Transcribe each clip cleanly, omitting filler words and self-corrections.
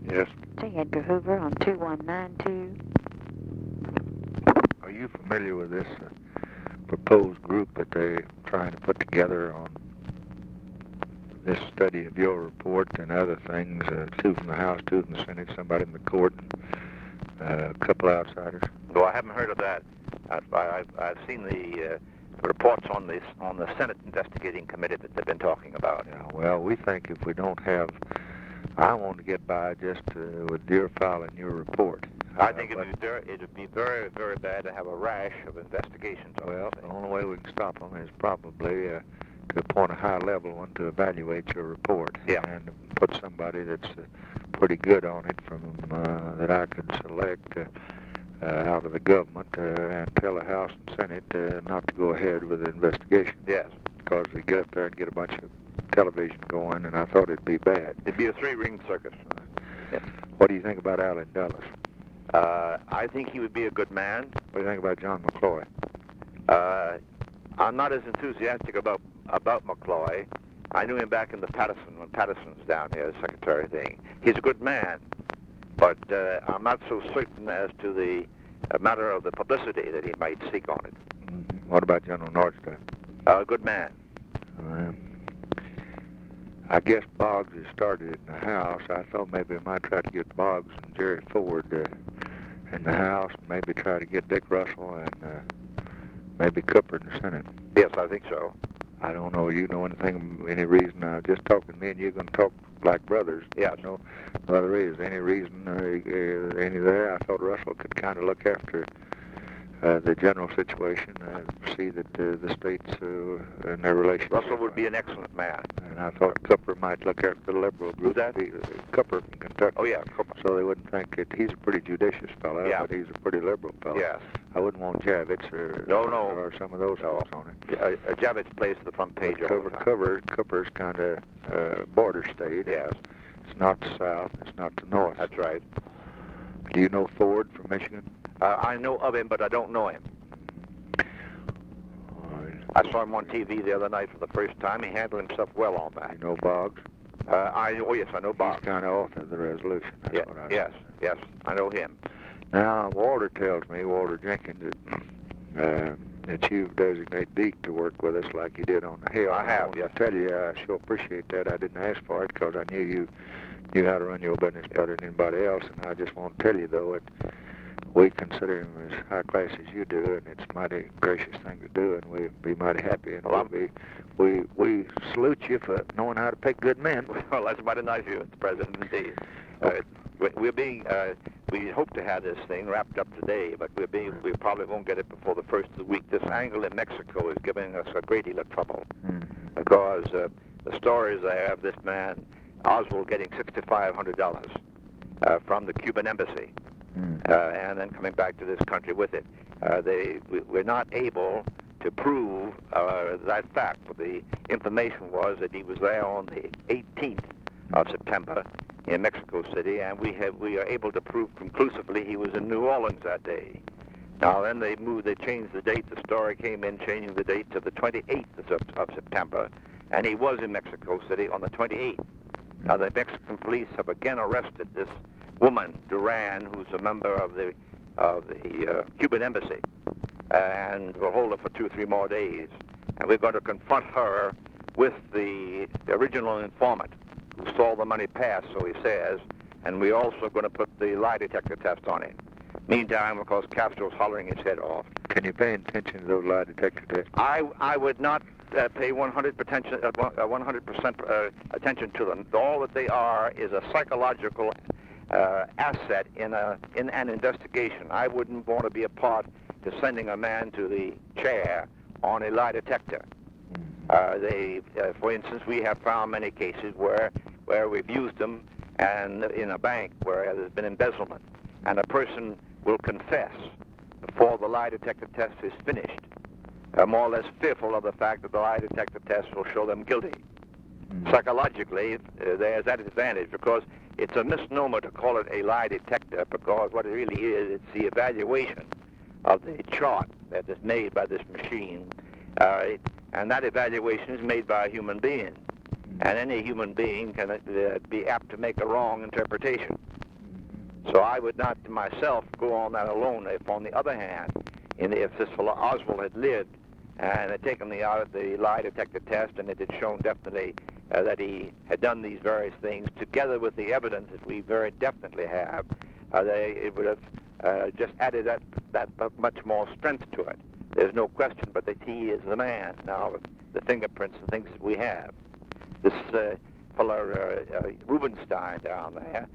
Yes. J. Edgar Hoover on 2192. Are you familiar with this proposed group that they're trying to put together on this study of your report and other things? Two from the House, two from the Senate, somebody in the court, and a couple outsiders. No, I haven't heard of that. I've seen the reports on the Senate investigating committee that they've been talking about. Yeah, well, we think if we don't have, I want to get by just with your file and your report. I think it'd be very, very bad to have a rash of investigations on Well, this the thing. only way we can stop them is probably to appoint a high-level one to evaluate your report. Yeah. And put somebody that's pretty good on it from that I could select out of the government and tell the House and Senate not to go ahead with the investigation. Yes. Because they get up there and get a bunch of television going, and I thought it'd be bad. It'd be a three-ring circus. Yeah. What do you think about Allen Dulles? I think he would be a good man. What do you think about John McCloy? I'm not as enthusiastic about McCloy. I knew him back in the Patterson, when Patterson was down here, the secretary thing. He's a good man, but I'm not so certain as to the matter of the publicity that he might seek on it. Mm-hmm. What about General Nordstad? A good man. I guess Boggs has started in the House. I thought maybe I might try to get Boggs and Jerry Ford in the House, maybe try to get Dick Russell and maybe Cooper in the Senate. Yes, I think so. I don't know. You know anything? Any reason? Just talking to me and you're going to talk like brothers. Yes. No other reason. Any reason? Any there? I thought Russell could kind of look after the general situation, see that the states and their relations. Russell would be an excellent man. And I thought Cooper might look after the liberal group. Who's that? Cooper from Kentucky. Oh, yeah, Cooper. So they wouldn't think that he's a pretty judicious fellow, Yeah. but he's a pretty liberal fellow. Yes. I wouldn't want Javits or some of those folks on it. Javits plays the front page all the time. Cooper's kind of border state. Yes. It's not the South. It's not the North. That's right. Do you know Ford from Michigan? I know of him, but I don't know him. All right. I saw him on TV the other night for the first time. He handled himself well on that. You know Boggs? Yes, I know Bob. He's kind of author of the resolution. That's what I Yes, I know him. Now, Walter tells me, Walter Jenkins, that you've designated Deke to work with us like you did on the Hill. I have, yes. I tell you, I sure appreciate that. I didn't ask for it because I knew you knew how to run your business better than anybody else. And I just want to tell you, though, that we consider him as high class as you do, and it's a mighty gracious thing to do, and we'd be mighty happy. And we salute you for knowing how to pick good men. Well, that's mighty nice of you, Mr. President, indeed. Okay. We hope to have this thing wrapped up today, but we probably won't get it before the first of the week. This angle in Mexico is giving us a great deal of trouble because the stories I have, this man Oswald getting $6,500 from the Cuban embassy, and then coming back to this country with it. We're not able to prove that fact, but the information was that he was there on the 18th of September in Mexico City, and we are able to prove conclusively he was in New Orleans that day. Now then they changed the date. The story came in changing the date to the 28th of September, and he was in Mexico City on the 28th. Now the Mexican police have again arrested this woman, Duran, who's a member of the Cuban embassy, and we'll hold her for 2 or 3 more days. And we're going to confront her with the original informant who saw the money pass, so he says, and we're also going to put the lie detector test on him. Meantime, of course, Castro's hollering his head off. Can you pay attention to those lie detector tests? I would not pay 100% attention to them. All that they are is a psychological asset in an investigation. I wouldn't want to be a part to sending a man to the chair on a lie detector. For instance, we have found many cases where we've used them, and in a bank where there's been embezzlement, and a person will confess before the lie detector test is finished, more or less fearful of the fact that the lie detector test will show them guilty. Psychologically, there's that advantage, because it's a misnomer to call it a lie detector, because what it really is, it's the evaluation of the chart that is made by this machine, and that evaluation is made by a human being. and any human being can be apt to make a wrong interpretation. So I would not myself go on that alone. If, on the other hand, if this fellow Oswald had lived and had taken the lie detector test and it had shown definitely that he had done these various things, together with the evidence that we very definitely have, it would have just added that much more strength to it. There's no question but that he is the man now with the fingerprints and things that we have. This fellow Rubenstein down there,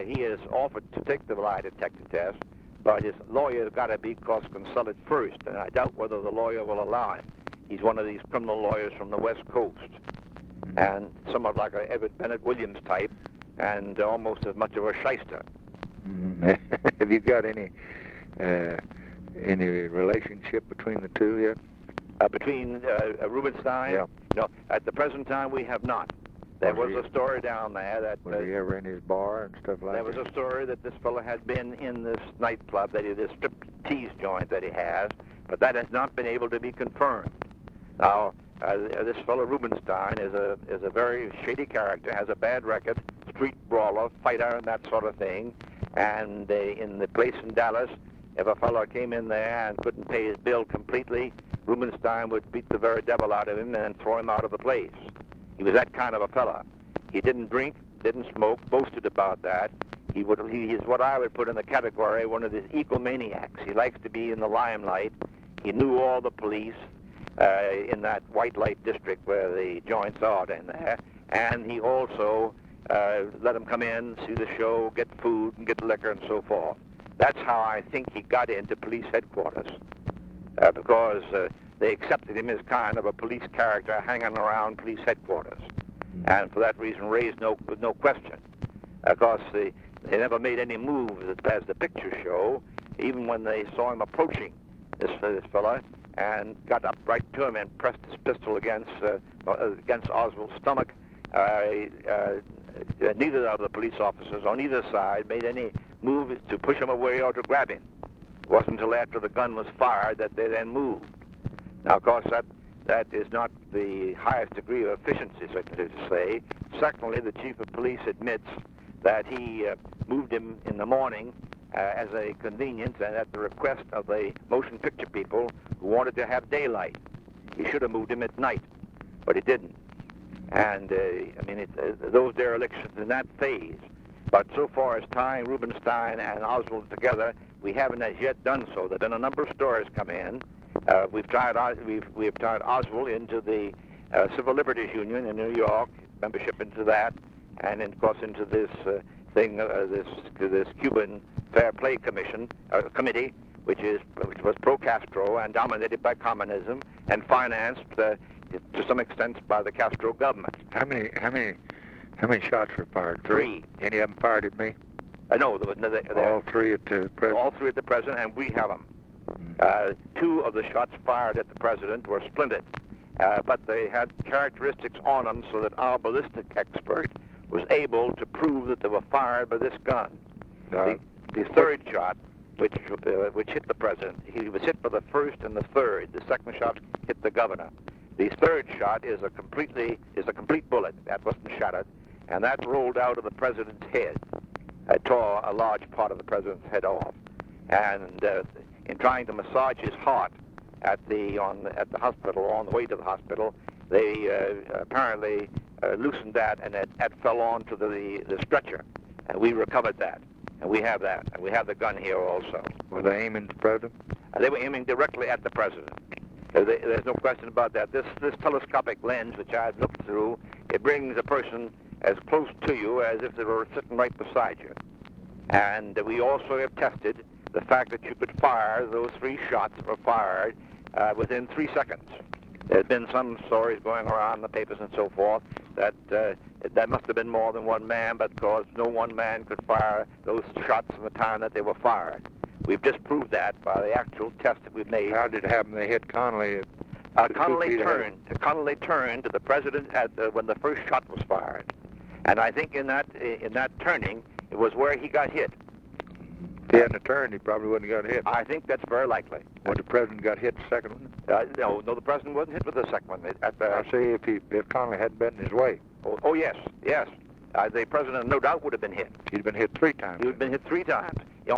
he has offered to take the lie detector test, but his lawyer's got to be consulted first, and I doubt whether the lawyer will allow him. He's one of these criminal lawyers from the West Coast, and somewhat like a Everett Bennett Williams type, and almost as much of a shyster. Have you got any relationship between the two yet? Between Rubenstein? Yeah. No, at the present time we have not. There was a story down there that... Was he ever in his bar and stuff like that? There was a story that this fellow had been in this nightclub, this strip-tease joint that he has, but that has not been able to be confirmed. Now, this fellow Rubenstein is a very shady character, has a bad record, street brawler, fighter, and that sort of thing. And in the place in Dallas, if a fellow came in there and couldn't pay his bill completely, Rubenstein would beat the very devil out of him and throw him out of the place. He was that kind of a fella. He didn't drink, didn't smoke, boasted about that. He is what I would put in the category one of these egomaniacs. He likes to be in the limelight. He knew all the police in that white light district where the joints are in there, and he also let them come in, see the show, get food, and get liquor, and so forth. That's how I think he got into police headquarters, because they accepted him as kind of a police character hanging around police headquarters, and for that reason raised no question. Of course, they never made any moves as the pictures show, even when they saw him approaching this fellow and got up right to him and pressed his pistol against Oswald's stomach. Neither of the police officers on either side made any move to push him away or to grab him. It wasn't until after the gun was fired that they then moved. Now, of course, that is not the highest degree of efficiency, so to say. Secondly, the chief of police admits that he moved him in the morning as a convenience and at the request of the motion picture people who wanted to have daylight. He should have moved him at night, but he didn't. And, those derelictions in that phase. But so far as tying Rubenstein and Oswald together, we haven't as yet done so. There have been a number of stories come in. We've tied Oswald into the Civil Liberties Union in New York, membership into that, and of course into this this Cuban Fair Play Committee, which was pro-Castro and dominated by communism and financed to some extent by the Castro government. How many shots were fired? 3. Any of them fired at me? No, there was all 3 at the president. All 3 at the president, and we have them. 2 of the shots fired at the president were splintered, but they had characteristics on them so that our ballistic expert was able to prove that they were fired by this gun. The 3rd shot, which hit the president, he was hit by the 1st and the 3rd. The 2nd shot hit the governor. The 3rd shot is a complete bullet that wasn't shattered, and that rolled out of the president's head. It tore a large part of the president's head off, and in trying to massage his heart at the hospital, or on the way to the hospital, they apparently loosened that, and it fell onto the stretcher, and we recovered that, and we have that, and we have the gun here also. Were they aiming at the president? They were aiming directly at the president. There's no question about that. This telescopic lens, which I've looked through, it brings a person as close to you as if they were sitting right beside you. And we also have tested the fact that you could fire those 3 shots that were fired within 3 seconds. There's been some stories going around in the papers and so forth that that must have been more than one man, because no one man could fire those shots in the time that they were fired. We've disproved that by the actual test that we've made. How did it happen? They hit Connolly. Connolly turned to the president when the first shot was fired, and I think in that turning, it was where he got hit. If he hadn't turned, he probably wouldn't have got hit. I think that's very likely. When the president got hit the second one? No, the president wasn't hit with the second one. I say if Connolly hadn't been in his way. Oh yes, yes. The president no doubt would have been hit. He'd been hit 3 times. He would have been hit 3 times.